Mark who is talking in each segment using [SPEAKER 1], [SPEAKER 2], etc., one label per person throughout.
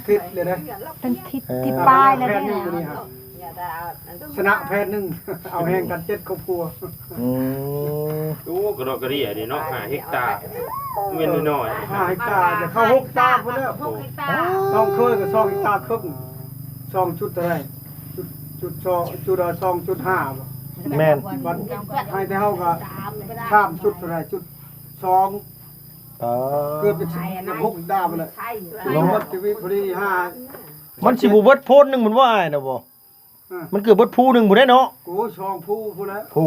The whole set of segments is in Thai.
[SPEAKER 1] ทิศเลยนะ
[SPEAKER 2] เป็นทิศปลายเลย
[SPEAKER 1] แพทย์
[SPEAKER 2] เนี่
[SPEAKER 1] นึง
[SPEAKER 2] ย
[SPEAKER 1] นี่ครับชนะแพทย์นึงเอาแหงกัน7ครอบครัว
[SPEAKER 3] โอ้กระดอกกระเดี่ยนี่เนาะ5 เฮกตาร์เว้นน้อย
[SPEAKER 1] 5 เฮกตาร์จะเข้า6 เฮกตาร์พุ่นแล้ว
[SPEAKER 2] 6 เฮกตาร์
[SPEAKER 1] ต้องเคยก็2 เฮกตาร์ครึ่ง2จุดเท่าไหร่จุด2จุด2.5บ่
[SPEAKER 4] แม่น
[SPEAKER 1] บัดให้แต่เฮาก็ข้ามจุดเท่าไหร่จุด2เกือบเป็น6 เฮกตาร์ไปเลยลงหมดชีวิตพอดี5
[SPEAKER 4] มันสิบ่เบิดโพนนึงมันว่าอ้ายน่ะบ่มันเกือบเบิดภูนึงบ่ได้เนาะ
[SPEAKER 1] กูช่องผู้พุ่นแล้ว
[SPEAKER 4] ภู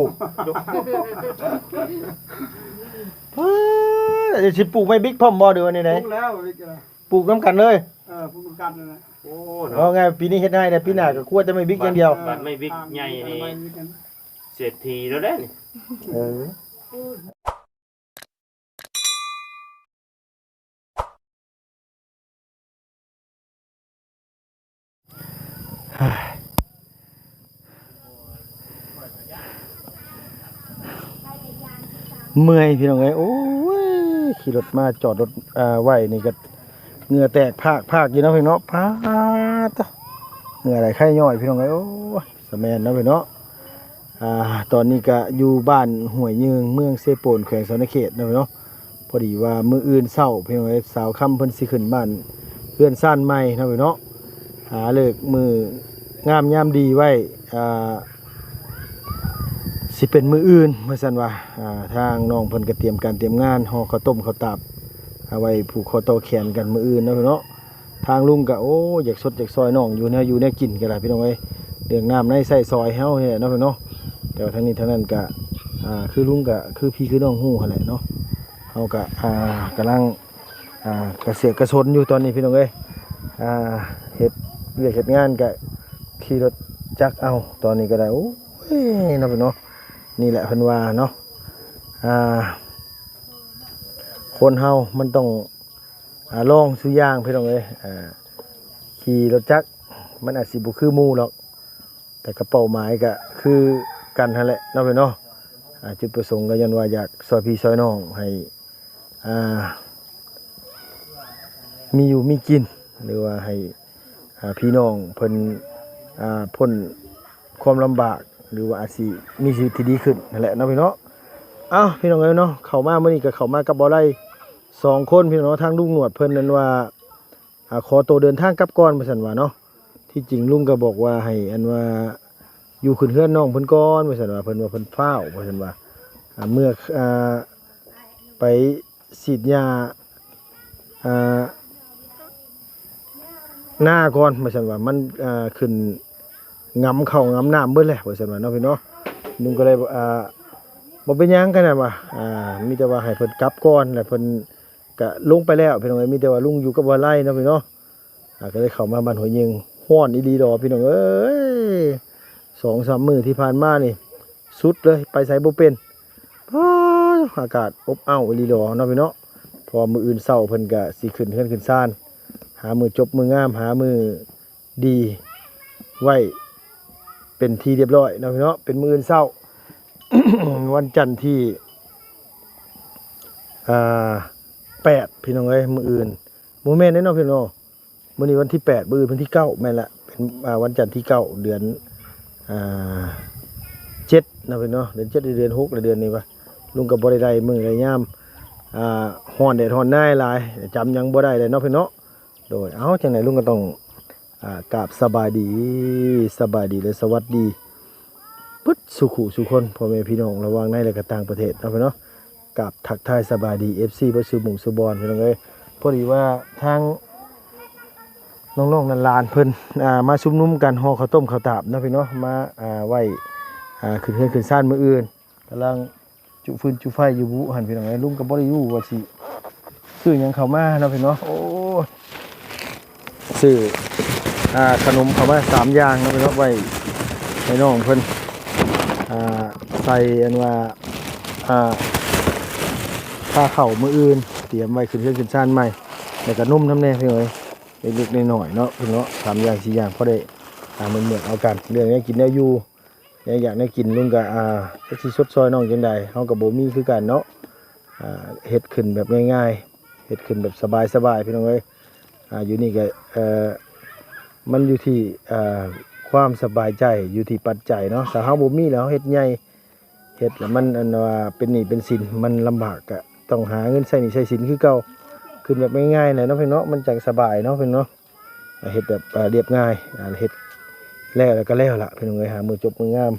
[SPEAKER 4] สิปลูกไม้บิ๊กพร้อมบ่เดี๋ยวนี้ไหน
[SPEAKER 1] ปลูกแล้วอีกอะไร
[SPEAKER 4] ปลูกนํกันเลย
[SPEAKER 1] ปลูกกันนั่นแหละ
[SPEAKER 3] โอ้
[SPEAKER 4] เอา
[SPEAKER 3] เนาะ
[SPEAKER 4] ไงปีนี้เฮ็ดให้แต่ปีหน้าก็ควรจะไม่บิ๊กอย่างเดียว
[SPEAKER 3] บัดไม่บิ๊กใหญ่นี่
[SPEAKER 1] ไม่บิ๊กกัน
[SPEAKER 3] เศรษฐีแล้วเด้นี่
[SPEAKER 4] เออเมื่อยพี่น้องเอ้ยโอ้ยขี่รถมาจอดรถไว้นี่ก็เหงื่อแตกพากอยู่เนาะพี่เนาะพาตะเหงื่อไหลไข้ย่อยพี่น้องเอ้ยโอ้ยสะแมนเนาะพี่เนาะตอนนี้ก็อยู่บ้านห้วยยืงเมืองเซโปนแขวงสะนเขตเนาะพี่เนาะพอดีว่ามื้ออื่นเช้าพี่น้องเอ้ยสาวค่ำเพิ่นสิขึ้นบ้านเพื่อนซ่านใหม่เนาะพี่เนาะหาเลิกมื้องามยามดีไว้สิเป็นมืออื่นเมื่อสันว่าทางน้องเพิ่นก็เตรียมการเตรียมงานห่อข้าวต้มข้าวตับเอาไว้ผูกคอต่อแขนกันมืออื่นเนาะพี่เนาะทางลุงก็โอ้อยากสดอยากซอยน้องอยู่เนี่ยกินกันล่ะพี่น้องเอ้ยเรื่องน้ำในใส่ซอยเฮาเนี่ยเนาะพี่เนาะแต่ว่าทางนี้ทางนั้นก็คือลุงก็คือพี่คือน้องฮู้หั่นแหละเนาะเฮาก็กำลังกระเสือกกระสนอยู่ตอนนี้พี่น้องเอ้ยเฮ็ดเวียกเฮ็ดงานก็ขี่รถจักรเอาตอนนี้ก็ได้โอ้ยเนาะพี่เนาะนี่แหละเพิ่นว่าเนาะคนเฮามันต้องลองสุอย่างพี่น้องเอ้ยขี่รถจักรมันอาจสิบ่คือหมู่หรอกแต่กระเป๋าหมายก็คือกันนั่นแหละเนาะพี่เนาะจุดประสงค์ก็ยันว่าอยากซอยพี่ซอยน้องให้มีอยู่มีกินหรือว่าให้พี่น้องเพิ่นพ้นความลำบากหรือว่าอาจสิมีชีวิตที่ดีขึ้นนั่นแหละเนาะพี่เนาะพี่น้องเอ้ยเนาะเข้ามามื้อนี้ก็เข้ามากับบ่อไร่2คนพี่น้องทางลุงหนวดเพิ่นนั้นว่าขอตัวเดินทางกลับก่อนว่าซั่นว่าเนาะที่จริงลุงก็บอกว่าให้อันว่าอยู่ขึ้นเฮือนน้องเพิ่นก่อนว่าซั่นว่าเพิ่นว่าเพิ่นฟ้าวว่าซั่นว่าเมื่อไปฉีดยาหน้าก่อนว่าซั่นว่ามันขึ้นงำเข้างำน้ำเบิดแล้วว่าซั่นว่าเนาะพี่เนาะลุงก็เลยบ่เป็นหยังกันน่ะว่ามีแต่ว่าให้เพิ่นกลับก่อนแล้วเพิ่นก็ลงไปแล้วพี่น้องเอ้ยมีแต่ว่าลุงอยู่กับบ่ไร่เนาะพี่เนาะก็เลยเข้ามาบ้านหัวยิงฮ้อนอีหลีดอกพี่น้องเอ้ย 2-3 มื้อที่ผ่านมานี่สุดเลยไปไสบ่เป็นอากาศอบอ้าวอีหลีดอกเนาะพี่เนาะพอมื้ออื่นเช้าเพิ่นก็สิขึ้นเฮือนขึ้นศาลหามื้อจบมื้องามหามื้อดีไว้เป็นที่เรียบร้อยเนาะพี่เนาะเป็นมื้ออื่นเช้า วันจันทร์ที่8พี่น้องเอ้ยมื้ออื่นบ่แม่นเด้เนาะพี่น้องมื้อนี้วันที่8มื้ออื่นวันที่9แม่นละเป็นวันจันทร์ที่9เดือน7นะพี่น้องเดือน7เดือน6หรือเดือนนี้วะลุงก็บ่ได้มื้อได้ยามฮ้อนแดดฮ้อนหน้าหลายจำยังบ่ได้เลยเนาะพี่เนาะโดยจังได๋ลุงก็ต้องกราบสบายดีและสวัสดีปึ๊ดสุขุสุคนพ่อแม่พี่น้องระหว่างในและก็ต่างประเทศเนาะพี่เนาะกับทักทายสบายดี FC บ่ซื้อหมู่ซื้อบอลพี่น้องเอ้ยพอดีว่าทางน้องๆหลานๆเพิ่นมาชุมนุมกันห่อข้าวต้มข้าวตาบเนาะพี่เนาะมาไว้ขึ้นเฮือนขึ้นศาลมื้ออื่นกำลังจุฟืนจุไฟอยู่บุหั่นพี่น้องเอ้ยลุงก็บ่ได้อยู่ว่าสิซื้อหยังเข้ามาเนาะพี่เนาะโอ้ซื้อขนมเข้ามา3อย่างเนาะพี่เนาะไว้ให้น้องเพิ่นใส่อันว่าผ้าเข่ามืออื่นเตรียมไว้ขึ้นเครื่องขึ้นชานใหม่แล้วก็นุ่มน้ำแน่พี่น้อยเล็กๆหน่อยๆเนาะพี่เนาะ3อย่าง4อย่างพอได้เหมือนเอากันเรื่องนี้กินได้อยู่อยากได้กินลุงก็สิสดซอยน้องจังใดเฮาก็บ่มีคือกันเนาะเฮ็ดขึ้นแบบง่ายๆเฮ็ดขึ้นแบบสบายๆพี่น้องเอ้ย อยู่นี่ก็มันอยู่ที่ความสบายใจอยู่ที่ปัจจัยเนาะถ้าเฮาบ่มีแล้วเฮ็ดใหญ่เฮ็ดแล้วมันอันว่าเป็นหนี้เป็นสินมันลำบากก็ต้องหาเงินใช้หนี้ใช้สินคือเก่าขึ้นแบบง่ายๆเลยเนาะพี่เนาะมันจังสบายเนาะพี่เนาะเฮ็ดแบบเรียบง่ายเฮ็ดแล้วก็แล้วล่ะพี่น้องเอ้ยหามือจบมืองาม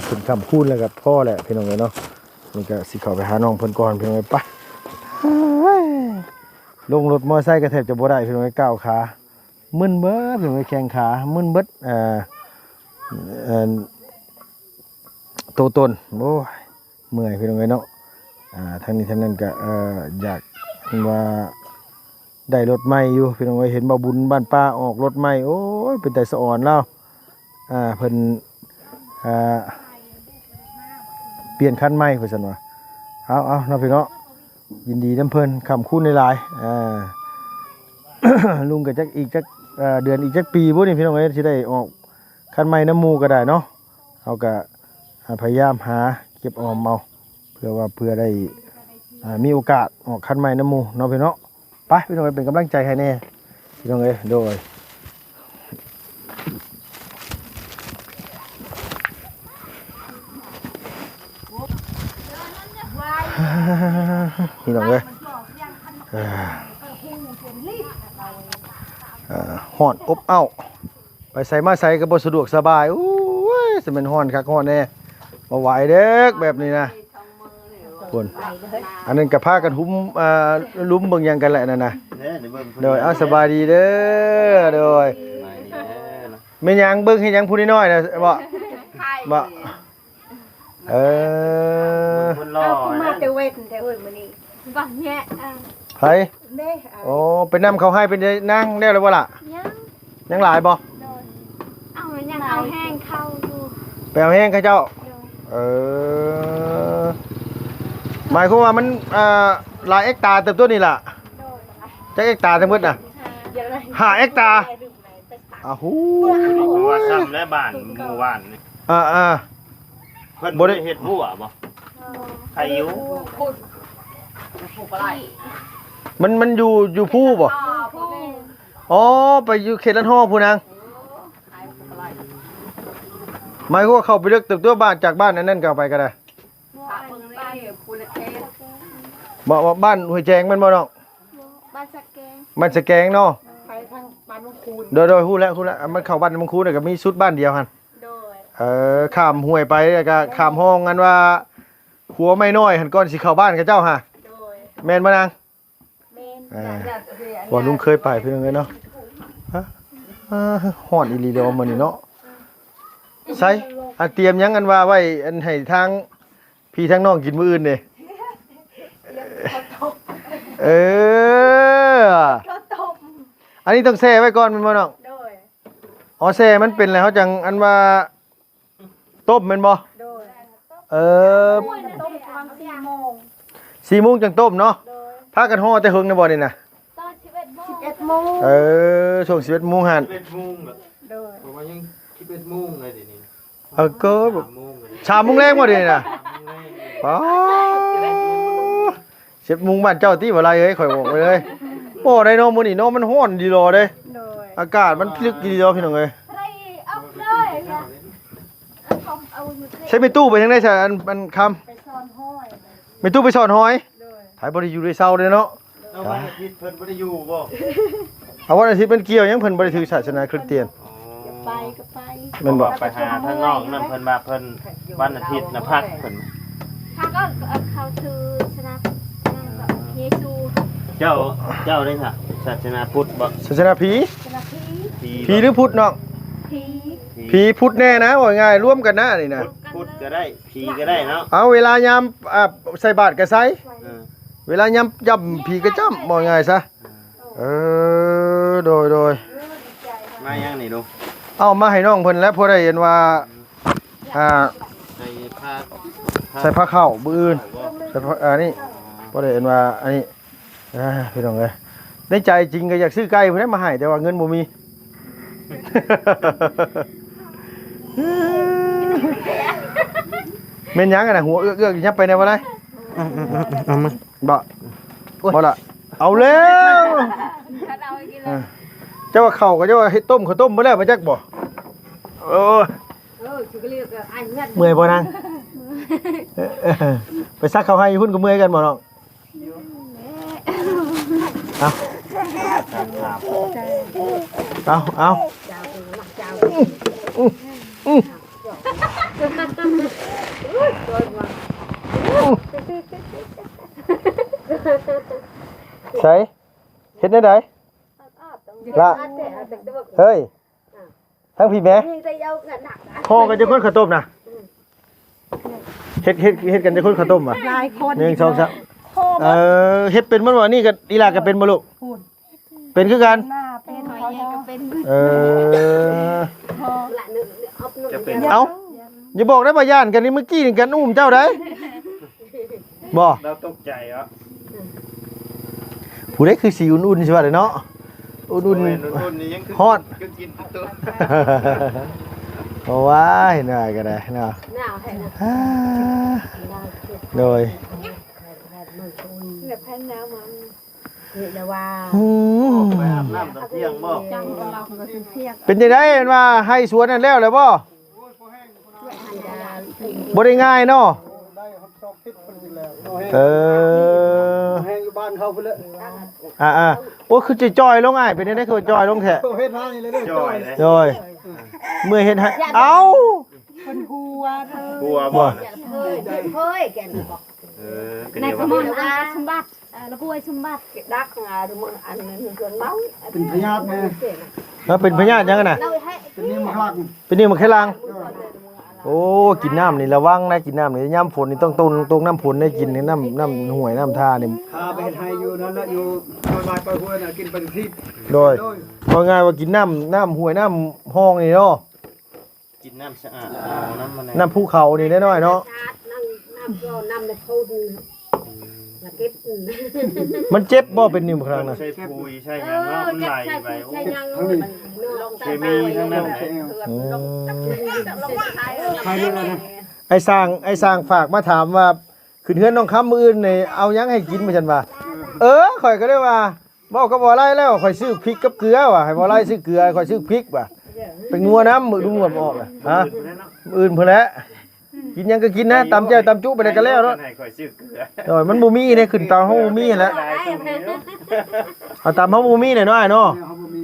[SPEAKER 4] ขึ้นคำคูณแล้วก็พอแหละพี่น้องเอ้ยเนาะนี่ก็สิเข้าไปหาน้องเพิ่นก่อนพี่น้องเอ้ยไปลงรถมอไซค์ก็แทบจะบ่ได้พี่น้องเอ้ยก้าวขามึนเบิดพี่น้องเอ้ยแข้งขามึนเบิดโตตนโอ้ยเมื่อยพี่น้องเอ้ยเนาะทางนี้ทางนั้นก็อยากว่าได้รถใหม่อยู่พี่น้องเอ้ยเห็นบ่บุญบ้านป้าออกรถใหม่โอ้ยเป็นแต่สะอ่อนแล้วเพิ่นเปลี่ยนคันใหม่เพิ่นซั่นว่าเอาเนาะพี่เนาะยินดีนำเพิ่นคำคูณหลายๆ ลุงก็จักอีกจักเดือนอีกจักปีบ่นี่พี่น้องเอ้ยสิได้ออกคันใหม่น้ำหมู่ก็ได้เนาะเฮาก็พยายามหาเก็บออมเอาเพื่อได้มีโอกาสออกคันใหม่น้ำหมู่เนาะพี่เนาะไปพี่น้องเอ้ยเป็นกำลังใจให้แน่พี่น้องเอ้ยโดยพี่น้องเอ้ยฮ้อนอบอ้าวไปใส่มาใส่ก็บ่สะดวกสบายโอ้ยสิมันฮ้อนคักฮ้อนแน่บ่ไหวเด้อแบบนี้นะพุ่นอันนั้นก็พากันหุ้มลุ้มเบิ่งหยังกันแหละนั่นน่ะโดยเอาสบายดีเด้อโดยแม่นหยังเบิ่งให้หยังผู้น้อยๆน่ะบ่
[SPEAKER 3] คนรอ
[SPEAKER 2] มาเตเวทแต่เอ้ยมื้อนี้บ่แม่
[SPEAKER 4] ไผโอ้เป็นน้ำเขาให้เป็นนั่งได้แล้วบ่ล่ะยังหลายบ่
[SPEAKER 2] เอายังเอาแห้งเข้าอยู่
[SPEAKER 4] ไปเอาแห้งเขาเจ้าหมายความว่ามันหลายเอ็กตาเติบโตนี่ล่ะจักเอ็กตาทั้งหมดน่ะ5เอ็กตาฮู้
[SPEAKER 3] ว่าซ้ำและบ้านหมู่บ้านนี่เพิ่นบ่ได้เฮ็ดหัวบ่ใครอยู่
[SPEAKER 4] มันอยู่ผู้บ่อ๋อไปอยู่เขตลันฮ้อผู้นางหมายความว่าเข้าไปเลือกเติบโตบ้านจากบ้านนั้นก็ไปก็ได้บ่บ้านห้วยแจงมันบ่น้อง
[SPEAKER 2] บ้านสะแกง
[SPEAKER 4] เนาะ
[SPEAKER 2] ไปทางบ้านมังคูน
[SPEAKER 4] โดยฮู้แล้วมันเข้าบ้านมังคูนก็มีชุดบ้านเดียวหั่นโดยข้ามห้วยไปแล้วก็ข้ามห้องกันว่าหัวไม่น้อยหั่นก่อนสิเข้าบ้านกับเจ้าฮะโดยแม่นบ่นางแม่นบ่ลุงเคยไปเพิ่นเอ้ยเนาะฮ้อนอีหลีเด้อมื้อนี้เนาะใส่เตรียมหยังกันว่าไว้อันให้ทางพี่ทางน้องกินมื้ออื่นเด้อันนี้ต้องแช่ไว้ก่อนมันบ่น้องโดยอ๋อแช่มันเป็นแล้วเขาจังอันว่าต้มแม่นบ่โดยต้มประมาณ4 โมง4 โมงจังต้มเนาะพากันห่อแต่หึงนะบ่นี่น่ะตอน11 โมงช่วง11 โมงหั่น
[SPEAKER 3] 11 โมงแบบโดยเพราะว่ายัง11 โมงเลยเดี๋ยวนี้
[SPEAKER 4] ก็3 โมงแรงบ่นี่น่ะอ๋อ7 โมงบ้านเจ้าติบ่ไรเอ้ยข่อยบอกไปเลยบ่ได้เนาะมื้อนี้เนาะมันร้อนดีรอเด้อากาศมันพลึกดีรอพี่น้องเอ้ยใช้ไปตู้ไปทางไหนซะอันคำไปซ่อนห้อยไปตู้ไปซ่อนห้อยถ่ายบ่ได้อยู่ในเซาเด้เนาะ
[SPEAKER 3] วันอาทิตย์เพิ่นบ่ได้อยู่บ่
[SPEAKER 4] เอาวันอาทิตย์มันเกี่ยวหยังเพิ่นบ่ได้ถือศาสนาคริสเตียน
[SPEAKER 2] ไปก็ไป
[SPEAKER 3] มันบอกไปหาทางนอกนั่นเพิ่นมาเพิ่นวันอาทิตย์น่ะพักเพิ่น
[SPEAKER 2] ถ้าก็เขาถือศาสนาเยซู
[SPEAKER 3] เจ้าได้ค่ะศาสนาพุทธบ่
[SPEAKER 4] ศาสนาผีผีหรือพุทธน้องผีพุทธแน่นะว่าง่ายร่วมกันนะนี่นะ
[SPEAKER 3] พุทธก็ได้ผีก็ได้เนาะ
[SPEAKER 4] เอาเวลายามใส่บาตรก็ใส่เวลายามย่ำผีก็จ้ำว่าง่ายซะโดย
[SPEAKER 3] มายังนี่ดู
[SPEAKER 4] เอามาให้น้องเพิ่นแล้วพอได้เห็นว่าใส่ผ้าเข้ามื้ออื่นใส่ผ้านี่พอได้เห็นว่าอันนี้พี่น้องเอ้ยในใจจริงก็อยากซื้อไก่เพิ่นได้มาให้แต่ว่าเงินบ่มีแม่นหยังกันน่ะหัวเอื้อกๆยับไปแนวบ่ได้บ่ล่ะ เอาแล้ว
[SPEAKER 2] เอาไปกินเลย
[SPEAKER 4] เจ้าว่าเข้าก็เจ้าว่าเฮ็ดต้มข้าวต้มบ่แล้วมาจักบ่โอ้ย
[SPEAKER 2] ชื่อเรียกไอ้เงี้ย
[SPEAKER 4] เมื่อยบ่นางไปซักข้าวให้พุ่นก็เมื่อยกันบ่น้องเอาใส่เฮ็ดได้ไดละเฮ้ยทั้งพี่แม่พ่อกันจะคนข้าวต้มนะเฮ็ดกันจะคนข้าวต้มอ่ะ
[SPEAKER 5] หลายคน
[SPEAKER 4] 1 2 3เฮ็ดเป็นบ่ว่านี่ก็อีหลาก็เป็นบ่ลูกเป็นคือกัน
[SPEAKER 5] หน้าเป็น
[SPEAKER 2] หอย
[SPEAKER 5] เขา
[SPEAKER 2] ใหญ่ก็เป็น
[SPEAKER 3] จะเป็น
[SPEAKER 4] เอ้าอย่าบอกได้ว่าย่านกันนี่เมื่อกี้นี่กันอุ้มเจ้าได้บ่
[SPEAKER 3] เราตกใจอ่ะ
[SPEAKER 4] ผู้ใดคือสีอุ่นๆใช่ป่ะเนาะอุ่น
[SPEAKER 3] อุ่นนี่ยังคือ
[SPEAKER 4] ฮอด
[SPEAKER 3] ก็กินตัว
[SPEAKER 4] ๆโอ้ว้ายน่าก็ได้เนาะโดย
[SPEAKER 2] แบบแผ่นน้ำมัน
[SPEAKER 3] ไปอาบน้ำตอนเที่ยงบ่
[SPEAKER 2] จังเราก็คือเทียบ
[SPEAKER 4] เป็นจังได๋ว่าให้สวนนั่นแล้วบ่บ่ได้ง่ายเนาะ
[SPEAKER 1] ได้ครับชอบคิดเพิ่นสิแล้วแห้งอยู่บ้านเขาพุ่นเลย
[SPEAKER 4] โอ้คือจะจอยลงอ้ายเป็นจังได๋คือจอยลงแท้
[SPEAKER 1] เฮ็ดหานี่เลยเด้
[SPEAKER 3] จ่อยเลย
[SPEAKER 4] โดยเมื่อเฮ็ดให้เอ้า
[SPEAKER 5] คนหัว
[SPEAKER 3] กลัวบ่
[SPEAKER 2] เฮ้ยแกนบอก
[SPEAKER 3] ก็
[SPEAKER 2] ใน
[SPEAKER 3] เดี๋ยว
[SPEAKER 2] ข
[SPEAKER 3] ว่า
[SPEAKER 2] มอนอาสมบัติแล้วก็ไอ้สมบัติดักงาดูมันอันนั้นเกินเมา
[SPEAKER 1] เป็นพยาธิแม่
[SPEAKER 4] แล้วเป็นพญาติยังกันน่ะ
[SPEAKER 2] เราให้
[SPEAKER 1] เป็นนี่มาคัก
[SPEAKER 4] เป็นนี่มันแค่ลังโอ้กินน้ำนี่ระวังนะกินน้ำนี่ยามฝนนี่ต้องตรงน้ำฝนได้กินนี่น้ำห้วยน้ำท่านี่
[SPEAKER 1] พาไปเฮ็ดให้อยู่นั่นน่ะอยู่ตอนบ่ายไปห้วยน่ะกินไปที่
[SPEAKER 4] โดยว่าง่ายว่ากินน้ำห้วยน้ำห้องนี่เนาะ
[SPEAKER 3] กินน้ำสะอาดน้ำมัน
[SPEAKER 4] น้ำภูเขานี่น้อยๆเนาะ
[SPEAKER 2] น้ำในโพดแล้วเก็บ
[SPEAKER 4] มันเจ็บบ่เป็นนิ่มครั้งนะ
[SPEAKER 3] ใช่ปุยใช่ยังเนาะมันไหลไปโอ้
[SPEAKER 2] ใช่ยังมันลง
[SPEAKER 3] เคมีทั้งนั้นเลย
[SPEAKER 1] ใครนี่ล่ะนะ
[SPEAKER 4] ไอ้สร้างฝากมาถามว่าขึ้นเฮือนน้องค้ำมื้ออื่นนี่เอาหยังให้กินมาซั่นว่าข่อยก็ได้ว่าบ่ก็บ่ไล่แล้วข่อยซื้อพริกกับเกลือว่ะให้บ่ไล่ซื้อเกลือข่อยซื้อพริกว่ะเป็นงัวน้ำมื้อดูงัวบ่ออกอ่ะฮะมื้ออื่นพุ่นแหละกินหยังก็กินนะตำแจ่วตำจุไปได้ก็แล้วเนาะ
[SPEAKER 3] ให้ข่อยซื้อเกลือ
[SPEAKER 4] โอ้ยมันบ่มีเนี่ยขึ้นเตาเฮาบ่มีแหล้วเอาตามเฮาบ่มีเนี่ยเนาะอ้ายเนาะ
[SPEAKER 1] เขาบ่มี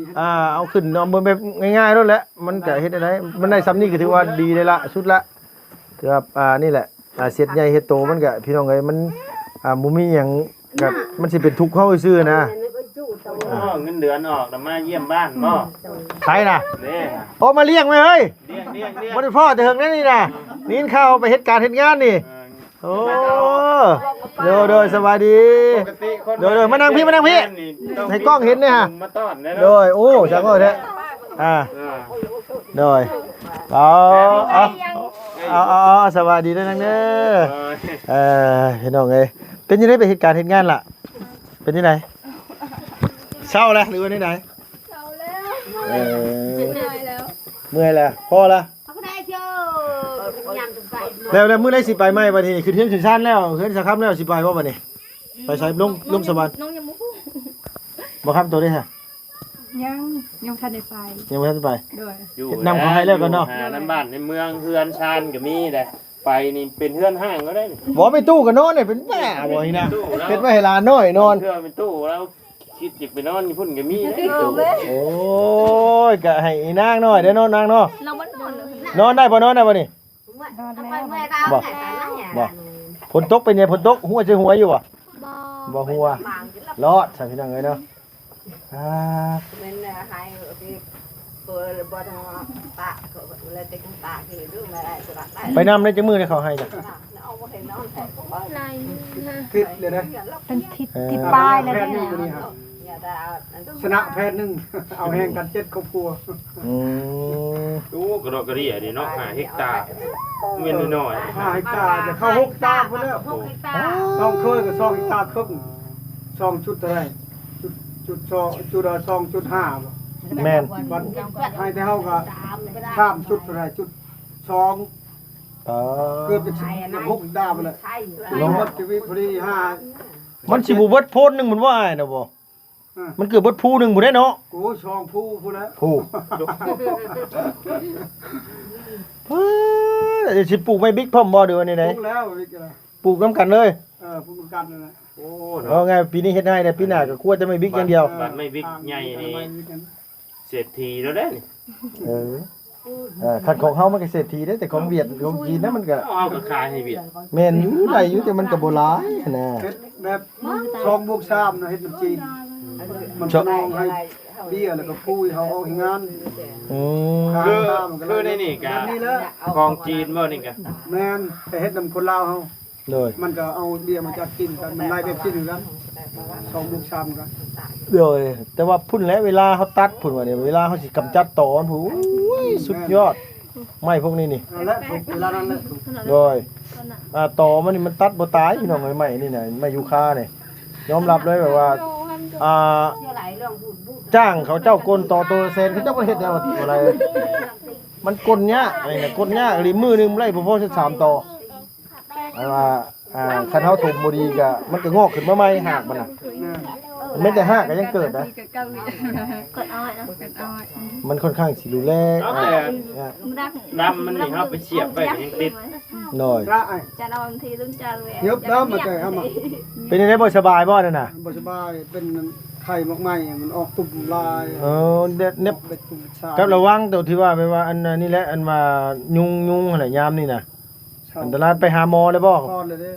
[SPEAKER 4] เอาขึ้นเอามือแบบง่ายๆนั่นแหละมันก็เฮ็ดได้มันได้ซ้ำนี่ก็ถือว่าดีเลยละสุดละถือว่านี่แหละเสียดใหญ่เฮ็ดโตมันก็พี่น้องเอ้ยมันบ่มีหยังก็มันสิเป็นทุกข์เฮาซื่อๆนะ
[SPEAKER 3] เงินเดือนออกแล้วมาเยี่ยมบ้านบ่
[SPEAKER 4] ใครน่ะ
[SPEAKER 3] นี่
[SPEAKER 4] โอ้มาเลี้ยงไหมเฮ้ย
[SPEAKER 3] เลี้ยง
[SPEAKER 4] บ่ได้พ่อแต่เฮิงนั่นนี่น่ะนี่เข้าไปเฮ็ดการเฮ็ดงานนี่โอ้โดยสวัสดี
[SPEAKER 3] ปกติคน
[SPEAKER 4] เดี๋ยวมานั่งพี่ให้กล้องเห็นเนี่ยฮะ
[SPEAKER 3] มาต้อนนะ
[SPEAKER 4] โดยโอ้จังว่าแท้โดยเอาสวัสดีด้วยนังเด้อพี่น้องเอ้ยเป็นยังไงไปเหตุการณ์เหตุงานล่ะเป็นยังไงเศร้าแล้วหรือว่าไหน
[SPEAKER 2] เช้าแล้ว
[SPEAKER 4] เ
[SPEAKER 2] ได้แล้ว
[SPEAKER 4] มื่อยแล้วพอละ
[SPEAKER 2] เขาก็ได้เชื่อยำจุ่มไก่
[SPEAKER 4] แล้วมื้อไหนสิไปไหมบัดนี้ขึ้นเฮือนขึ้นศาลแล้วขึ้นสักค่ำแล้วสิไปบ่บัดนี้ไปใช้ลงสวรรค์
[SPEAKER 2] น้องยังมุก
[SPEAKER 4] บ่ครับตัวได้ฮะ
[SPEAKER 5] ยังทันได้ไป
[SPEAKER 4] ยังบ่ทันไป
[SPEAKER 5] ด้วย
[SPEAKER 4] นำเขาให้แล้วกันเนาะ
[SPEAKER 3] น้ำบ้านในเมืองเฮือนชานก็มีแต่ไปนี่เป็นเฮือนห้างก็ได้
[SPEAKER 4] บ่ไปตู้ก็นอนนี่เป็นแม่บ่นี่นะเฮ็ดไว้ให้หลานน้อยนอน
[SPEAKER 3] เพื่อเป็นตู้แล้วคิดจิกไปนอนญี่ปุ่นก็มี
[SPEAKER 4] โอ้ยก็ให้อีนางน้อยเด้อนอนนางเนาะ
[SPEAKER 2] เราไม่นอนเลย
[SPEAKER 4] นอนได้บ่นี่
[SPEAKER 2] บ่
[SPEAKER 4] ฝนตกเป็นไงฝนตกหัวจะหัวอยู่บ่
[SPEAKER 2] บ่
[SPEAKER 4] บ่หัวรอดใช่พี่น้องเอ้ยเนาะ
[SPEAKER 2] เป็นหายที่เปิดบ่ทางปากก็เลยติดปากที่ดูไม่ได้สลัดได้
[SPEAKER 4] ไปนำได้จังมือได้เขาให้จ้ะ
[SPEAKER 2] เอาบ่เห็นนอนแต่บ่ไร
[SPEAKER 1] คิดเลยนะ
[SPEAKER 5] เป็นทิศป้ายแล้ว
[SPEAKER 1] แพทย์
[SPEAKER 5] เนี่
[SPEAKER 1] นึง
[SPEAKER 5] ย
[SPEAKER 1] ตัวนี้ครับ
[SPEAKER 2] อย่าได้เอา
[SPEAKER 1] ชนะแพทย์นึงเอาแห้งกัน7ครอบครัว
[SPEAKER 4] อืม
[SPEAKER 3] โอ้กระดกกระดี่ดิเนาะ5เฮกตาร์เงินน้อย
[SPEAKER 1] 5เฮกตาร์จะเข้า6ตาร์พุ่นแล้ว
[SPEAKER 2] 6 เฮกตาร์
[SPEAKER 1] ต้องเคยก็2เฮกตาร์ครึ่ง2จุดเท่าไหร่จุด2จุด2.5บ่
[SPEAKER 4] แม่น
[SPEAKER 1] วันให้แต่เฮาก็ข้ามจุดเท่าไหร่จุด2เกิดเป็น6ตาร์ไปเลยลงหมดชีวิตพอดี
[SPEAKER 4] มันสิบ่เบิดโพนหนึงมันว่าอ้ายน่ะบ่มันเกิดเบิดภูหนึงบ่ได้เนาะ
[SPEAKER 1] กูช่องผู้ผู้แล้ว
[SPEAKER 4] ภูเดี๋ยวสิปลูกไม้บิ๊กพร้อมบ่เดี๋ยวนี้ไหน
[SPEAKER 1] ปลูกแล้ววิกอะไร
[SPEAKER 4] ปลูกนํกันเลย
[SPEAKER 1] ปลูกกันนั่นแหละ
[SPEAKER 3] โอ้
[SPEAKER 4] เอา
[SPEAKER 3] เนาะ
[SPEAKER 4] ไงปีนี้เฮ็ดให้แต่ปีหน้าก็ควรจะไม่บิ๊กอย่างเดียว
[SPEAKER 3] บัดไม่บิ๊กใหญ่นี่เศรษฐีแล้วเด้นี่
[SPEAKER 4] คันของเฮามันก็เศรษฐีเด้แต่ของเวียดของจีนนะมันก็
[SPEAKER 3] เอาก็ขายให้เวียด
[SPEAKER 4] แม่นอยู่ได้อยู่แต่มันก็บ่หลายนะ
[SPEAKER 1] เฮ็ดแบบ2+3นะเฮ็ดน้ำจีนมันก็น้องให้เบี้ยแล้วก็ปุ้ยเขาเอาให้งาน
[SPEAKER 4] อืม
[SPEAKER 3] คือในนี่ก็
[SPEAKER 1] นี่แหละ
[SPEAKER 3] ของจีนบ่นี่ก็
[SPEAKER 1] แม่นแต่เฮ็ดน้ำคนลาวเฮา
[SPEAKER 4] โดย
[SPEAKER 1] มันก็เอาเบี้ยมาจากกินกันมันได้แบบกินกัน2+3กัน
[SPEAKER 4] โดยแต่ว่าพุ่นแล้วเวลาเฮาตัดพุ่นว่าเนี่ยเวลาเฮาสิกำจัดตอมันผู้อุ้ยสุดยอดไม้พวกนี้นี่
[SPEAKER 1] นั่นแหละถูกเวลานั้นแหละถูก
[SPEAKER 4] โดยตอมันนี่มันตัดบ่ตายพี่น้องเอ้ยไม้นี่น่ะไม้ยูคาเนี่ยยอมรับเลยแบบว่าอ่า จ้างเขาเจ้ากลต่อตัวเซนเขาเจ้าก็เฮ็ดได้ว่าอะไรมันกลยากอะไรเนี่ยกลยากหรือมือหนึงไล่พอๆ3ต่อว่าคันเฮาถมบ่ดีก็มันก็งอกขึ้นมาใหม่หากมันน่ะแม้แต่หากก็ยังเกิดนะ
[SPEAKER 5] กดอ้อยนะกดอ้อย
[SPEAKER 4] มันค่อนข้างสิรุนแรง
[SPEAKER 3] เอาแต่ดำมันนี่เฮาไปเสียบไว้ก็ยังติด
[SPEAKER 4] หน่อย
[SPEAKER 1] พระไอ้
[SPEAKER 5] จะนอนทีลุงจะเลย
[SPEAKER 1] ยบน้ำมาแต่เฮามา
[SPEAKER 4] เป็นยังไงบ่สบายบ่นั่นน่ะ
[SPEAKER 1] บ่สบายเป็นไข่มากไหม้มันออกตุ่มลาย
[SPEAKER 4] เน็บ
[SPEAKER 1] เป็นตุ่มชา
[SPEAKER 4] กับระวังตัวที่ว่าไปว่าอันนี้แหละอันว่ายุงอะไรยามนี่น่ะอันตรายไปหาหมอได้บ่
[SPEAKER 1] คลอดเลยเด้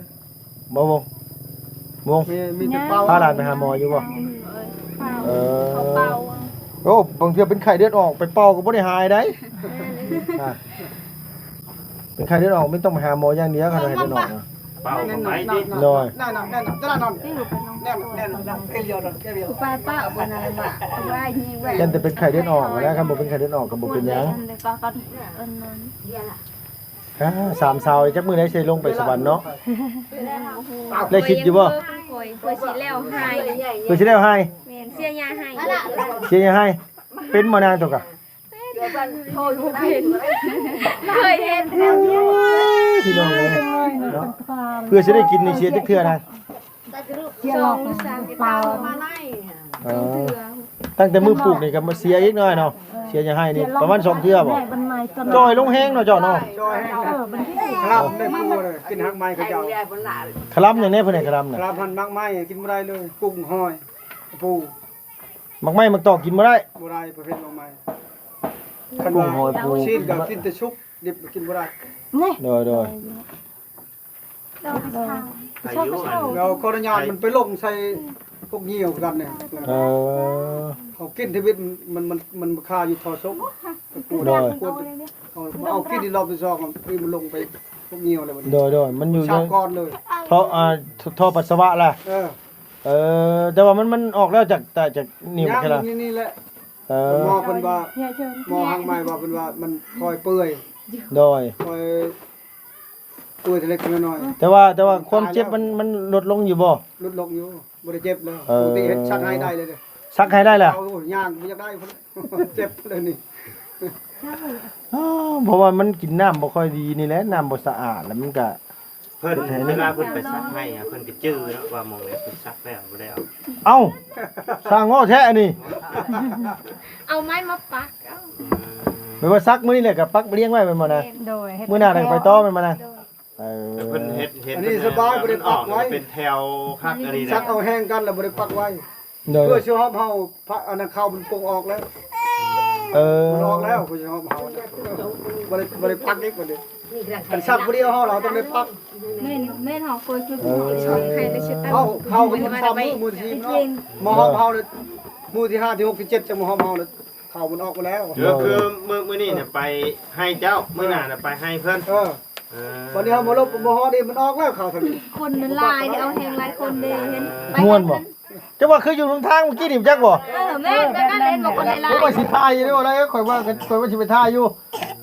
[SPEAKER 4] บ่
[SPEAKER 1] มีแต่เป้า
[SPEAKER 4] พาหลานไปหาหมออยู่บ่
[SPEAKER 5] เป่า
[SPEAKER 4] โอ้บางทีเป็นไข้เลือดออกไปเป่าก็บ่ได้หายได้อ่ะเป็นไข้เลือดออกไม่ต้องไปหาหมออย่างเดียวค่ะไข้เลือดออกนะ
[SPEAKER 3] เป่าเข้าไปดิ
[SPEAKER 4] หน่อย
[SPEAKER 1] นั่นเอเดียวเอเดียว
[SPEAKER 5] ป้าป้าบนอะไรมาว่ายิงว่า
[SPEAKER 4] ยันแต่เป็นไข้เลือดออกนะครับบ่เป็นไข้เลือดออกก็บ่เป็นหยัง
[SPEAKER 5] ก็ก็นั้น
[SPEAKER 4] สามเสาจักมื้อได้สิลงไปสวรรค์เนาะได้คิดอยู่บ่
[SPEAKER 5] คอยสิแล้วให้
[SPEAKER 4] เพิ่นสิได้ให้
[SPEAKER 5] แม่นเสียยาให้
[SPEAKER 4] เสียให้เป็นบ่นางตัวกะ
[SPEAKER 5] เคยเห็น
[SPEAKER 4] พี่น้องเอ้ยเนาะเพื่อสิได้กินนี่เสียจักเทื่อนะ
[SPEAKER 5] สองสามเป่า
[SPEAKER 4] เออตั้งแต่มือปลูกนี่ก็มาเสียอีกหน่อยเนาะเสียยังให้นี่ประมาณ2เทื่อบ่จอยลงแฮงเนาะเจ้าเนาะ
[SPEAKER 1] จอยครับได้ปูเลยกินหักไม้เขาเจ้า
[SPEAKER 4] คลำอย่างนี้เพิ่นให้คลำน่ะ
[SPEAKER 1] ครับพันมักไม้กินบ่ได้เลยกุ้งหอยปู
[SPEAKER 4] มักไม้มักตอกกินบ่ได้
[SPEAKER 1] บ่ได้ประเภทมักไม้
[SPEAKER 4] กุ้งหอยปู
[SPEAKER 1] ชีนกับกินแต่ชุบดิบกินบ่ได้
[SPEAKER 4] โดย
[SPEAKER 3] อายุอัน
[SPEAKER 1] เราขออนุญาตมันไปลงใส่พวกเหี่ยวกันเนี่ย
[SPEAKER 4] เออ
[SPEAKER 1] เขากินชีวิตมันคาอยู่ทอซุกปวด
[SPEAKER 4] โดย
[SPEAKER 1] ปวดเอากินที่รอบที่2มันลงไปพวกเหี่ยวเลยมัน
[SPEAKER 4] โดยมันอยู่
[SPEAKER 1] ชา
[SPEAKER 4] ใน
[SPEAKER 1] ก้อนเลย
[SPEAKER 4] ท่อปัสสาวะล่ะ
[SPEAKER 1] เออ
[SPEAKER 4] แต่ว่ามันออกแล้วจากนิ้ว
[SPEAKER 1] ย่าง
[SPEAKER 4] แค่ละ
[SPEAKER 1] นี่แหละ
[SPEAKER 4] เอ
[SPEAKER 1] หม
[SPEAKER 4] อ
[SPEAKER 1] อเพิ่นว่าหมอหางไม้ว่าเพิ่นว่ามันคอยเปื่อย
[SPEAKER 4] โดย
[SPEAKER 1] คอยเปื่อยทีเล็กทีน้อย
[SPEAKER 4] แต่ว่าความเจ็บมันลดลงอยู่บ่
[SPEAKER 1] ลดลงอยู่บ่ได้เจ็บแล้ว
[SPEAKER 4] เออ
[SPEAKER 1] ปกติเฮ็ดชักให้ได้เลยเด้อ
[SPEAKER 4] ซักให้ได้ล่ะ
[SPEAKER 1] เอาย่างบ่อยากได้พุ่น เจ็บเลยนี่
[SPEAKER 4] เพราะว่ามันกินน้ำบ่ค่อยดีนี่แหละน้ำบ่สะอาดแล้วมันก็
[SPEAKER 3] เพิ่นเวลาเพิ่นไปซักให้อะเพิ่นก็จื้อแล้วว่าหมองเนี่ยเพิ่นซักแล้วบ่ได้เอา
[SPEAKER 4] เอ้าสร้างง้อแท้อันนี้
[SPEAKER 5] เอาไม้มาปัก
[SPEAKER 4] แม่ว่าซักมื้อนี้แหละก็ปักเลี้ยงไว้แม่นบ่นะ
[SPEAKER 5] โดย
[SPEAKER 4] มื้อหน้าได้ไปต่อแม่นบ่นะเออ
[SPEAKER 3] แต่เพิ่นเฮ็ด
[SPEAKER 1] อันนี้สบายบ่ได้ปักไว้
[SPEAKER 3] เป็นแถวคักอันนี้
[SPEAKER 1] ชั
[SPEAKER 3] นะ
[SPEAKER 1] กเอาแห้งกันแล้วบ่ได้ปักไว้
[SPEAKER 4] โดย
[SPEAKER 1] เพื่อสิฮอบเฮาพระอันนั้นเข้ามันปงออกแล้ว
[SPEAKER 4] เออ
[SPEAKER 1] มันออกแล้วเพื่อสิฮอบเฮาบ่ได้ปักอีกบ่ได้อันชักบ่เดียวเฮาเราต้องได้ปัก
[SPEAKER 5] แม่หอกคนคือชอบใครได้ชิด
[SPEAKER 1] เข้าก็มันซ้ำมือที่เนาะมอฮอบเฮาเลยมือที่5ที่6ที่7จังมอฮอบเฮาเลยเข้ามันออกไปแล้ว
[SPEAKER 3] คือมื้อนี้เนี่ยไปให้เจ้ามื้อหน้าน่ะไปให้เพิ่น
[SPEAKER 1] วันนี้เฮามาลบมอฮอดีมันออกแล้วเข้าทางนี้
[SPEAKER 5] คนมันลายเอาแหงลายคนเดเห็น
[SPEAKER 4] ม่วนบ่จะว่าคืออยู่ตรงทางเมื่อกี้นี่จักบ่
[SPEAKER 5] แม่ก็นั่นเล่นบอกคนลาย
[SPEAKER 4] ผมว่าสิทายอยู่เด้ออะไรข่อยว่าสิไปทายอยู่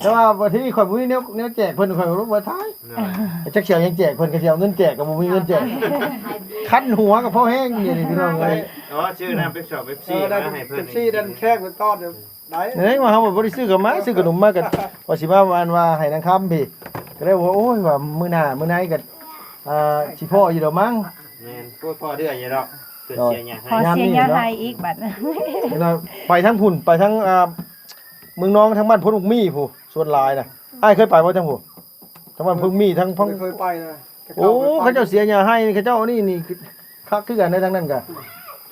[SPEAKER 4] แต่ว่าวันที่ข่อยบ่มีแนวแจกเพิ่นข่อยรู้ว่าทายจักเสียวยังแจกเพิ่นก็สิเอาเงินแจกก็บ่มีเงินแจกคันหัวกับพ่อแห้งนี่พี่น้องเอ้ย
[SPEAKER 3] อ๋อชื่อน้ำเป๊ปซี่เป๊ปซี่
[SPEAKER 1] ได้
[SPEAKER 3] มาให้เพิ่น
[SPEAKER 1] ซี่ดันแค่ไปต้อนได้
[SPEAKER 4] ไหนว่าเฮาบ่ได้ซื้อกับมาซื้อขนมมาก็ว่าสิมาว่าให้นางคำพี่ก็เลยว่าโอ้ยว่ามื้อหน้าก็สิพ่ออยู่ดอกมั้ง
[SPEAKER 3] แม่นพ่อเดือยอยู่ดอกเกิดเสียหยัง
[SPEAKER 6] พอ
[SPEAKER 3] ให้
[SPEAKER 6] เสียยาไทยอีกบัด
[SPEAKER 4] ไปทั้งพุ่นไปทั้งเมืองน้องทั้งบ้านพุ่นมุกมี่ผู้ส่วนหลายน่ะอ้ายเคยไปบ่ทั้งผู้ทั้งบ้านพุ่นมี่ทั้งพัง
[SPEAKER 1] ไม่เคยไปเลย
[SPEAKER 4] โอ้เขาเจ้าเสียยาให้เขาเจ้านี่คักคือกันได้ทั้งนั้นกะ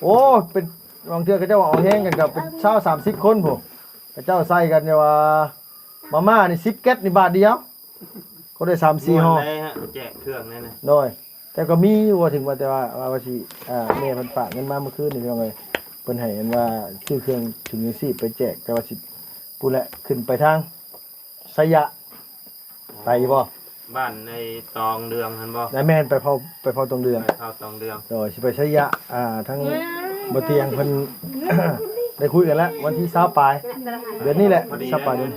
[SPEAKER 4] โอ้เป็นบางเทื่อเขาเจ้าเอาแห้งกันกับเป็นชาว30คนผู้เขาเจ้าใส่กันเนี่ยว่ามาม่านี่10แก๊สนี่บาทเดียวก็ได้3-4ห่อ
[SPEAKER 3] ได้ฮะแจกเครื่องนั่นน่ะ
[SPEAKER 4] โดยแต่ก็มีว่าถึงว่าแต่ว่าสิแม่เพิ่นฝากเงินมาเมื่อคืนนี่ว่าไงเพิ่นให้อันว่าชื่อเครื่องถึงจังซี่ไปแจกแต่ว่าสิพูดแหละขึ้นไปทางสยะไปบ่
[SPEAKER 3] บ้านในตองเดืองหั่นบ่
[SPEAKER 4] นายแม่นไปเผาตรงเดือง
[SPEAKER 3] เข้าตองเดือง
[SPEAKER 4] โดยสิไปสยะทั้งบ่เตียงเพิ่น ได้คุยกันแล้ววันที่20ปลายเดือนนี้แหละ
[SPEAKER 3] พอดี
[SPEAKER 4] 20ปลายเดือน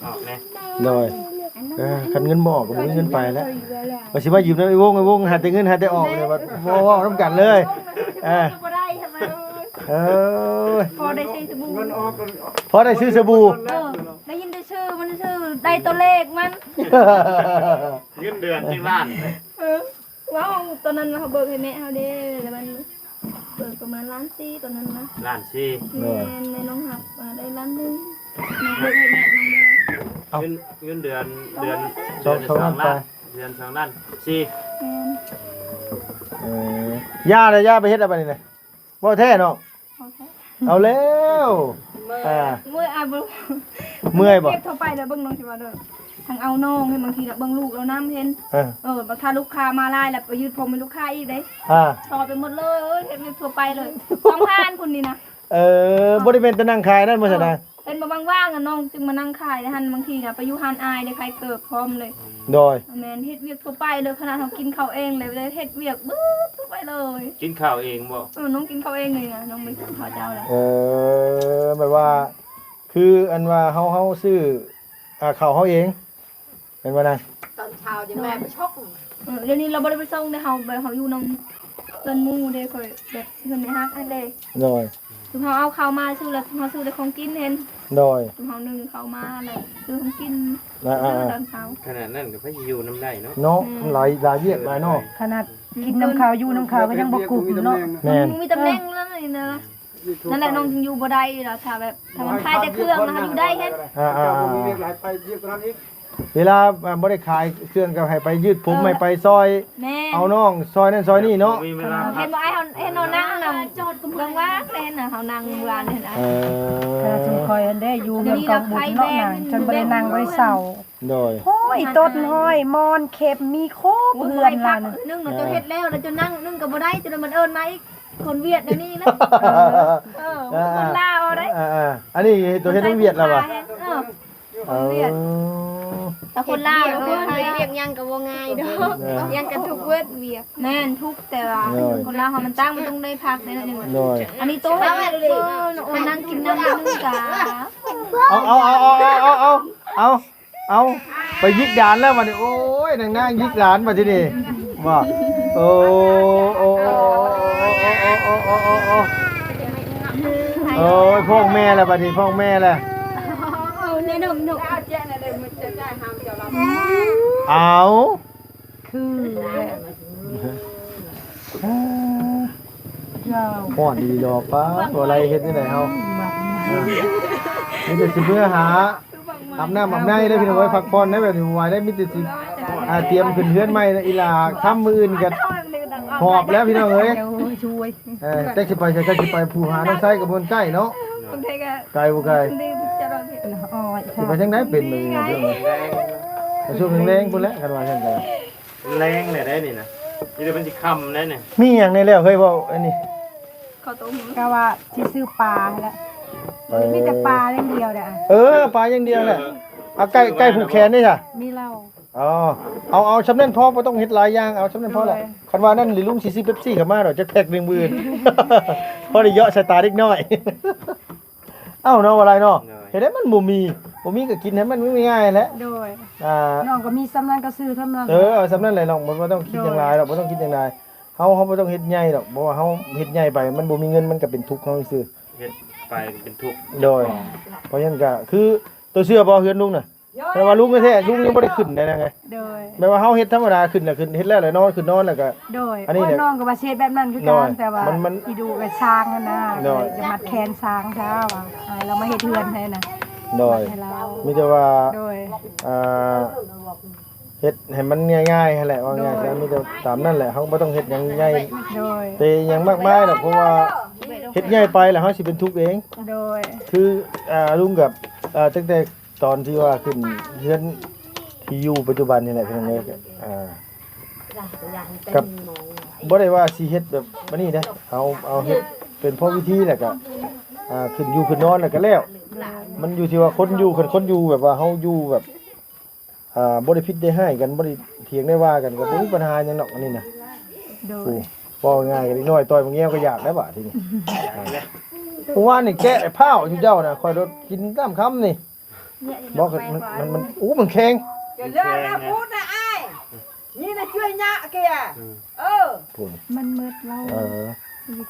[SPEAKER 3] ออกแน่
[SPEAKER 4] โดยคันเงินบ่ออกก็บ่มีเงินไปแล้วว่าสิว่ายืมไอ้วงหาแต่เงินหาแต่ออกเลยว่าบ่นำกันเลย
[SPEAKER 5] บ่ได้ทำไม
[SPEAKER 4] เออ
[SPEAKER 5] พอได้ใช้สบู่
[SPEAKER 1] เงินออก
[SPEAKER 4] พอได้ซื้อสบู่
[SPEAKER 5] ได้ยินได้ชื่อมันชื่อได้ตัวเลขมัน
[SPEAKER 3] เงินเดือนจังล้าน
[SPEAKER 5] ว้าวตอนนั้นเขาเบิกให้แม่เขาเด้แล้วมันเบิกประมาณ1,400,000ตอนนั้นนะ
[SPEAKER 3] ล้านสี่
[SPEAKER 5] แม่ในน้องหักได้1,100,000น้องเบิกให้แม่น้องเด้อ
[SPEAKER 3] เงินเดือนเดือน
[SPEAKER 4] สองล้านไป
[SPEAKER 3] เดือน2ล้านสี่
[SPEAKER 5] แม่น
[SPEAKER 4] ย่าเลยย่าไปเฮ็ดอะไรนี่นะบ่แท้เนาะ
[SPEAKER 5] โอเค
[SPEAKER 4] เอาแล้วอ่า
[SPEAKER 5] เมื่อบ่
[SPEAKER 4] เมื่อยบ่
[SPEAKER 5] เก็บเท่าไปแล้วเบิ่งน้องสิว่าเด้อทางเอาน้องให้บางทีน่ะเบิ่งลูกแล้วน้ำเห็น บางถ้าลูกค้ามาไล่แล้วไปยืดผมเป็นลูกค้าอีกเด้
[SPEAKER 4] อ่า
[SPEAKER 5] ต่อไปหมดเลยเห็นทั่วไปเลย2,000คนนี่นะ
[SPEAKER 4] บ่ได้เป็นตะนั่งขายนั่นบ่ซั่นนะ
[SPEAKER 5] เป็นมาว่างๆอ่ะน้องจึงมานั่งขายนะฮันบางทีน่ะไปอยู่ฮานอายได้ใครเกิดพร้อมเลย
[SPEAKER 4] โดย
[SPEAKER 5] แม่นเฮ็ดเวียกทั่วไปเลยขนาดเขากินข้าวเองเลยเฮ็ดเวียกบึ้ดทั่วไปเลย
[SPEAKER 3] กินข้าวเองบ่
[SPEAKER 5] น้องกินข้าวเองเลยนะน้องไม่กินข้าวเจ้าแล้ว
[SPEAKER 4] แบบว่า คืออันว่าเฮาซื้อข้าวเฮาเองเป็นว่านั่น
[SPEAKER 2] ตอนเช้าจะแม่ไปชก
[SPEAKER 5] เดี๋ยวนี้เราบ่ได้ไปส่งเด้เฮาแบบเฮาอยู่นำเพิ่นหมู่เด้ค่อยแบบเพิ่นไม่ฮักอันเด้
[SPEAKER 4] โดย
[SPEAKER 5] ถึงเฮาเอาข้าวมาซื้อแล้วเฮาซื้อแต่ของกินเห็น
[SPEAKER 4] โดย
[SPEAKER 5] ถึงเฮานึ่งข้าวมาแล้วซื้อของกิน
[SPEAKER 4] อ่า
[SPEAKER 5] ซื้อตอนเช้า
[SPEAKER 3] ขนาดนั้นก็พยอยู่น้ำได้เนาะ
[SPEAKER 4] เนาะหลายเวียกหลายเนาะ
[SPEAKER 6] ขนาดกินน้ำขาวอยู่น้ำขาวก็ยังบ่กลุ่มเนาะ
[SPEAKER 4] แม่น
[SPEAKER 5] มีตำแหน่งแล้วนี่นะนั่นแหละน้องจึงอยู่บ่ได้ล่ะถ้าแบบถ้ามันคลายแต่เครื่องนะคะอยู่ได้เฮ็ด
[SPEAKER 1] มีเรียกหลายไปเรียกตอนนั้นอีก
[SPEAKER 4] เวลาบ่ได้ขายเครื่องก็ให้ไปยืดผมให้ไปซอย
[SPEAKER 5] แม่
[SPEAKER 4] เอาน้องซอยนั่นซอยนี่เนาะ
[SPEAKER 3] มีเวลาพั
[SPEAKER 5] เห็
[SPEAKER 3] ก
[SPEAKER 5] นบ่ไอ้เฮาเห็นเฮานั่งนำจอดกำลังว่าเล่นน่ะเฮานั่งวานเห็นอ่ะ
[SPEAKER 6] ขนาดสมคอยอันได้อยู่เมืองกองบุญเนาะนางจนบ่ได้นั่งบ่ได้เศร้า
[SPEAKER 4] โดย
[SPEAKER 6] ห้อยต้นห้อยมอนเข็มมีครบเพื่อนล่ะ
[SPEAKER 5] นึ่งน่ะจะเฮ็ดแล้วแล้วจะนั่งนึ่งก็บ่ได้จนมันเอิ้นมาอีกคนเวียดเดี๋ยวนี้นะคนลาวได้
[SPEAKER 4] อันนี้ตัวเฮ็ดต้องเวียดแล้วป่ะ
[SPEAKER 5] คนเวียดแต่คนลาวเวียด
[SPEAKER 2] เรียกยังกับว่าง่ายดอกยังกันทุกเวทเวียก
[SPEAKER 5] แม่นทุกแต่ว่าคนลาวมันตั้งมันต้องได้พักได้นึง
[SPEAKER 4] โดย
[SPEAKER 5] อันนี้โต๊ะนั่งกินน้ำนึงกะ
[SPEAKER 4] เอาไปยิกดานแล้วมาดิโอ้ยนางยิกดานมาที่นี่ว่าโอ้โอ้ยพ่อแม่แล้วบัดนี้พ่อแม่แล้ว
[SPEAKER 5] ในหนุ่ม
[SPEAKER 2] เอาแจ้งเลยมันจะได้ห้ามเจ้าเรา
[SPEAKER 4] เอา
[SPEAKER 6] คือแหละยาว
[SPEAKER 4] พ่อดีดอกป้าบ่อะไรเฮ็ดที่ไหนเฮามีแต่สิเพื่อหาอาบน้ำอาบในได้พี่น้องไว้พักผ่อนได้แบบนี้ไว้ได้มีแต่สิเตรียมขึ้นเฮือนใหม่อีหล่าค่ำมื้ออื่นก็หอบแล้วพี่น้องเอ้ย
[SPEAKER 6] เดี๋ยวช่วย
[SPEAKER 4] แต่สิไปใช่ก็สิไปผู้หาน้องไส้กับบนใกล้เนาะ
[SPEAKER 5] คนไทยก็
[SPEAKER 4] ไกลบ่ไกล
[SPEAKER 5] จะรอเห็น
[SPEAKER 6] อ้อย
[SPEAKER 4] สิไปทางไหนเป็นมื้อนี้เรื่องนี้ไปช่วงแรงๆพุ่นแหละกันว่าจังได๋
[SPEAKER 3] แรงเลยได้นี่นะนี่เดี๋ยวมันจะค่ำแล้วเนี่ย
[SPEAKER 4] มีหยังในแล้วเฮ้ยเว้าอันนี้
[SPEAKER 5] ข้าวต้ม
[SPEAKER 6] ก็ว่าสิซื้อปลาแล้วมีแต่ปลาอย่างเดียวเด้อ
[SPEAKER 4] ปลาอย่างเดียวแหละเอาใกล้ผูกแขนนี่จ้ะ
[SPEAKER 6] มีเหล้า
[SPEAKER 4] อ๋อเอาชำนาญพอบ่ต้องเฮ็ดหลายอย่างเอาชำนาญพอแหละคันว่านั่นหรือลุงสิซื้อเป๊ปซี่เข้ามาดอกจักแพ็ค1มื้อ พอได้เยอะใส่ตาเด็กน้อย เอ้าเนาะว่าไรเนาะเฮ็ดให้มันบ่มีก็กินให้มันง่ายๆแหละ
[SPEAKER 6] โดย
[SPEAKER 4] น้
[SPEAKER 6] องก็มีสำนักก็ซื้อสำนัก
[SPEAKER 4] เอาสำนั้นแหละน้องบ่ต้องคิดอย่างไรดอกบ่ต้องคิดอย่างไรเฮาบ่ต้องเฮ็ดใหญ่ดอกเพราะว่าเฮาเฮ็ดใหญ่ไปมันบ่มีเงินมันก็เป็นทุกข์เฮาซื่อ
[SPEAKER 3] เฮ็ดไปเป็นทุกข์
[SPEAKER 4] โดยเพราะฉะนั้นก็คือตัวเสื้อบ่เฮือนลุงน่ะ แต่ว่าลุงแท้ๆลุงยังบ่ได้ขึ้นได้นะไง
[SPEAKER 6] โดย
[SPEAKER 4] แม้ว่าเฮาเฮ็ดธรรมดาขึ้นน่ะขึ้นเฮ็ดแล้วแหละนอนขึ้นนอนแล้วก็
[SPEAKER 6] โดย
[SPEAKER 4] อันนี้เนี่ย
[SPEAKER 6] โยน้องก็ว่าเช็ดแบบนั้นคือ
[SPEAKER 4] น้
[SPEAKER 6] กั
[SPEAKER 4] อย
[SPEAKER 6] นแต่ว่า
[SPEAKER 4] มัน
[SPEAKER 6] อีดูกับช้างนั่นนะ
[SPEAKER 4] น้อย
[SPEAKER 6] จะมัดแขนช้างเช้าอ่ะเรามาเฮ็ดเฮือนให้นะ
[SPEAKER 4] โดย
[SPEAKER 6] ให้เรา
[SPEAKER 4] มีแต่ว่า
[SPEAKER 6] โดย
[SPEAKER 4] อ่าเฮ็ดให้มันง่ายๆหั่นแหละว่าง่ายซะมีแต่ตามนั่นแหละเฮาบ่ต้องเฮ็ดหยังใหญ่
[SPEAKER 6] โดย
[SPEAKER 4] แต่หยังมากมายดอกเพราะว่าเฮ็ดใหญ่ไปแล้วเฮาสิเป็นทุกข์เอง
[SPEAKER 6] โดย
[SPEAKER 4] คือลุงกับตั้งแต่ตอนที่ว่าขึ้นเรือนที่อยู่ปัจจุบันนี่แหละพี่น้องเอ้ยกับบ่ได้ว่าสิเฮ็ดแบบบัดนี้เด้เอาเฮ็ดเป็นพอวิธีแหละก็ขึ้นอยู่ขึ้นนอนแล้วก็แล้ว มันอยู่ที่ว่าคนอยู่คนอยู่แบบว่าเฮาอยู่แบบบ่ได้ผิดได้ให้กันบ่ได้เถียงได้ว่ากันก็บ่มีปัญหาหยังดอกอันนี้นะ
[SPEAKER 6] โด
[SPEAKER 4] โอ้
[SPEAKER 6] ย
[SPEAKER 4] บ่ง่ายก็เล็กน้อยต่อยบางแง้วก็อยากได้บ่ทีนี้เพราะว่านี่แกะไอ้ผ้าอยู่เจ้าน่ะค่อยรถกินตามคำนี่บอกมันโอ้มันแข็ง
[SPEAKER 2] จะเลิกนะพูดนะไอ้นี่นะช่วยยะแก
[SPEAKER 4] พุ่น
[SPEAKER 6] มันมืดเรา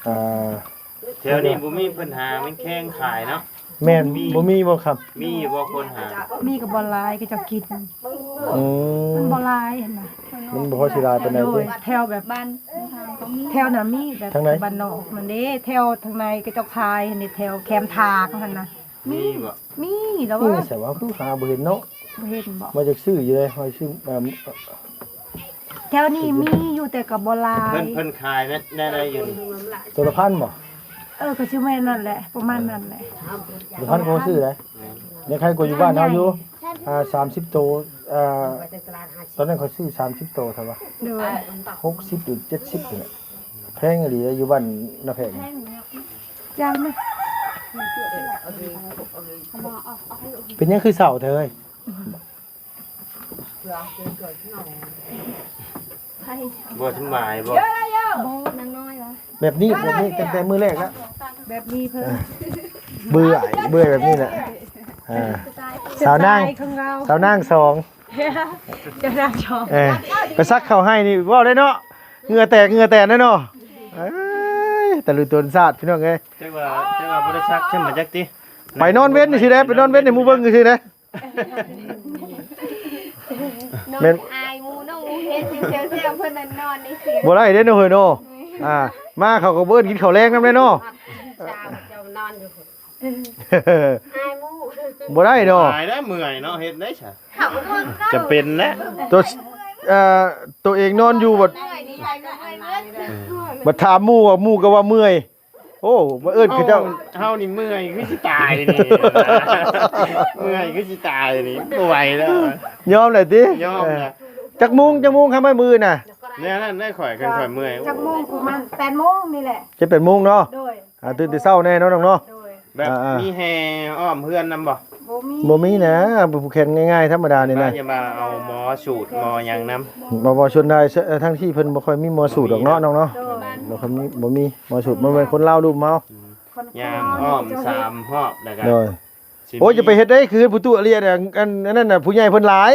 [SPEAKER 4] อ่า
[SPEAKER 3] แถวนี้บ่มีปัญหามันแข้งขายเนาะ
[SPEAKER 4] แม่นบ่มีบ่ครับ
[SPEAKER 3] มีอยู่บ่คนหา
[SPEAKER 6] มีกับบอลลายก็จะกิน
[SPEAKER 4] อื
[SPEAKER 6] มัน
[SPEAKER 4] ม
[SPEAKER 6] บอลลายเห็นไหม
[SPEAKER 4] มันบ่พอสิลายปานใด
[SPEAKER 6] โด
[SPEAKER 4] เด้
[SPEAKER 6] ยแถวแบบ
[SPEAKER 5] บ้านทางก็มี
[SPEAKER 6] แถวน่ะมีแบบ
[SPEAKER 4] ทางไหน
[SPEAKER 6] บ้านนอกมันเด้แถวทางในก็เจ้าคายเห็นในแถวแคมทางหั่นน่ะ
[SPEAKER 3] มีบ่
[SPEAKER 6] มีแล้ว
[SPEAKER 4] นี่
[SPEAKER 6] ว่า
[SPEAKER 4] แสว่าคือหาบ่เห็นเนาะ
[SPEAKER 6] บ่เห็นบ่
[SPEAKER 4] มาจากซื้ออยู่เลยมาซื้อ
[SPEAKER 6] แถวนี้มีอยู่แต่กับบอลลาย
[SPEAKER 3] เพิ่นขายนั่นได้อยู่นี่
[SPEAKER 4] ตัวละพันบ่
[SPEAKER 6] ก็ชื่อแม่นั่นแหละประมาณนั้นแหละ
[SPEAKER 4] ตัวละพันก็ซื้อได้ยังใครก็อยู่บ้านเฮาอยู่30โตตอนนั้นเขาซื้อ30โตเท่าว่า
[SPEAKER 6] โดย
[SPEAKER 4] 60หรือ70นี่แหละแพงอีหลีอยู่บ้านนาแพง
[SPEAKER 6] จ้างไหม
[SPEAKER 4] เป็นหยังคือเสาเธอเอ้ย
[SPEAKER 3] บ่สบายบ่
[SPEAKER 5] โบนางน้อยวะ
[SPEAKER 4] แบบนี้ตั้งแต่มื้อแรกแล้ว
[SPEAKER 6] แบบนี้เพิ่น
[SPEAKER 4] เบื่อแบบนี้แหละสาวนาง
[SPEAKER 6] สไตล์ของเรา
[SPEAKER 4] สาวนางสอง
[SPEAKER 6] จะรักชอบ
[SPEAKER 4] ไปซักเข้าให้นี่เว้าได้เนาะเหงื่อแตกแน่เนาะเอ้ยแต่ลือตนซาดพี่น้องเอ้ย
[SPEAKER 3] จักว่าบ่ได้ซักใช่มั้ยจักติ
[SPEAKER 4] ไปนอนเว้นนี่สิได้ไปนอนเว้นในหมู่เบิ่งซื่อๆเด้
[SPEAKER 5] นอนอายมูน้องมูเฮ็ดเซลเพิ่นนั่นนอนในเสียง
[SPEAKER 4] บ่ได้เด้เนาะเฮ้ยเนาะมาเขาก็เบิ่นกินข้าวแรงนำแน่เนาะ
[SPEAKER 2] เจ้านอนอยู่อายมู
[SPEAKER 4] บ่ได้เนาะ
[SPEAKER 3] ตายแล้วเมื่อยเนาะเฮ็ดได้ซะ
[SPEAKER 2] เขาเบิ่งก็
[SPEAKER 3] จะเป็นแล้ว
[SPEAKER 4] ตัวเองนอนอยู่บ่
[SPEAKER 2] เหนื่อยดีใจก็เมื่อย
[SPEAKER 4] บ่ถามหมู่ว่าหมู่ก็ว่าเมื่อย โอ้บ่เอิ้นคือเจ้า
[SPEAKER 3] เฮานี่เมื่อยคือสิตายนี่เมื่อยคือสิตายนี่บ่ไหวแล้ว
[SPEAKER 4] ยอมเลยติ
[SPEAKER 3] ยอมนะ
[SPEAKER 4] จักมุงครับมามือน่ะ
[SPEAKER 3] เนี่ยนั่นได้ข่อยกันข่อยเมื่อย
[SPEAKER 6] จักโมงประมาณ8โมงนี่แหละ
[SPEAKER 4] จะเป็นมุงเนาะ
[SPEAKER 6] โดย
[SPEAKER 4] ตื่นแต่เช้าแน่เนาะน้องเนาะ
[SPEAKER 6] โดย
[SPEAKER 3] แบบมีแห่อ้อมเพื่อนนำบ่
[SPEAKER 6] บ่มี
[SPEAKER 4] บ่มีนะผู้แข่งง่ายๆธรรมดานี่นะ
[SPEAKER 3] อย่ามาเอาหมอสูตรหมอหยังนำ
[SPEAKER 4] บ่ชวนได้ทั้งที่เพิ่นบ่ค่อยมีหมอสูตรดอกเนาะน้องเนาะ
[SPEAKER 6] โดย
[SPEAKER 4] บ่ค่อยมีบ่มีหมอสูตรมันเป็นคนลาวรูปเมา
[SPEAKER 3] ยางอ้อม3รอบแล้วก็
[SPEAKER 4] โดยโอ้ยจะไปเฮ็ดได้คือผู้ตุเรียนน่ะอันนั้นน่ะผู้ใหญ่เพิ่นหลาย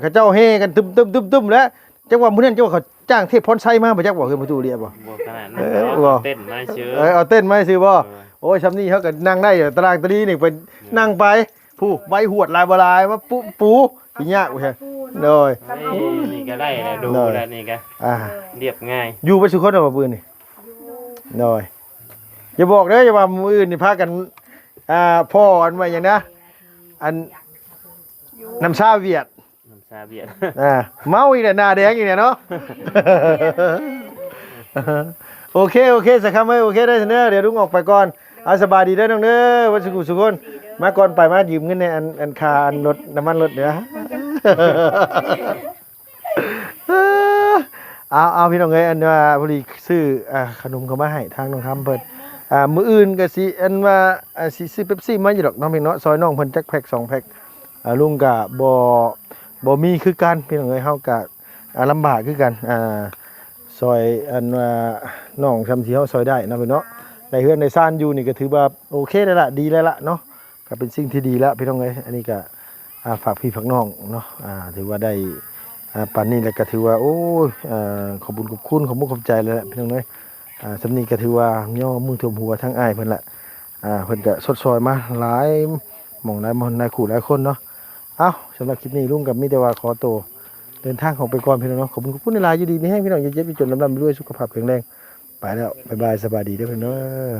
[SPEAKER 4] เขาเจ้าเฮกันตึมๆๆแล้วจังว่ามื้อนั้นจังว่าเขาจ้างเทพพรชัยมาบ่จักบ่คือผู้ตุเรียนบ่
[SPEAKER 3] บ่ขนาดนั้นเต้นมาเชื่อ
[SPEAKER 4] เอาเต้นมาซื้อบ่โอ้ยซำนี้เขาก็นั่งได้ตารางตะลีนี่ไปนั่งไปผู้ใบหวดลายบ่ลายว่าปูสิยากบ่ใช่โดย
[SPEAKER 3] นี่ก็ได้แล้วดูแล้วนี่ก็ เรียบง่าย
[SPEAKER 4] อยู่ไปสุคนบ่ปืนนี่โดยอย่าบอกเด้ออย่าว่ามื้ออื่นนี่พากันพ่ออันว่าหยังนะอันน้ำชาเวียด
[SPEAKER 3] น้ำชาเบียด
[SPEAKER 4] เมาอีกแล้วหน้าแดงอีกแล้วเนาะ โอเคสักคำโอเคได้เสนอเดี๋ยวลุงออกไปก่อนเอาสบายดีเด้อน้องเด้อวันสุขคนมาก่อนไปมายืมเงินในอันคารรถน้ำมันรถเด้อ เอาพี่น้องเอ้ยอันว่าพอดีซื้อขนมเข้ามาให้ทางน้องคำเพิ่นมื้ออื่นก็สิอันว่าสิซื้อเป๊ปซี่มาอยู่ดอกน้องพี่เนาะซอยน้องเพิ่นจักแพ็ค2แพ็คลุงก็บ่มีคือกันพี่น้องเอ้ยเฮาก็ลำบากคือกันซอยอันว่าน้องทำที่เฮาซอยได้นะพี่เนาะได้เฮือนได้ซ่านอยู่นี่ก็ถือว่าโอเคแล้วล่ะดีแล้วล่ะเนาะก็เป็นสิ่งที่ดีแล้วพี่น้องเอ้ยอันนี้ก็ฝากพี่ฝากน้องเนาะถือว่าได้ปานนี้แล้วก็ถือว่าโอ้ยขอบคุณขอบคุณใจเลยแหละพี่น้องเอ้ยสำนี้ก็ถือว่าย่อมือท่วมหัวทั้งอ้ายเพิ่นละเพิ่นก็สดซอยมาหลายหม่องหลายคนเนาะ เอ้าสำหรับคลิปนี้ลุงกับมีแต่ว่าขอตัวเดินทางของไปก่อนพี่น้องเนาะขอบคุณในไลน์อยู่ดีมีให้พี่น้องเย็บๆจนลำๆด้วยสุขภาพแข็งแรงไปแล้วบ๊ายบายสบายดีเด้อพี่น้อง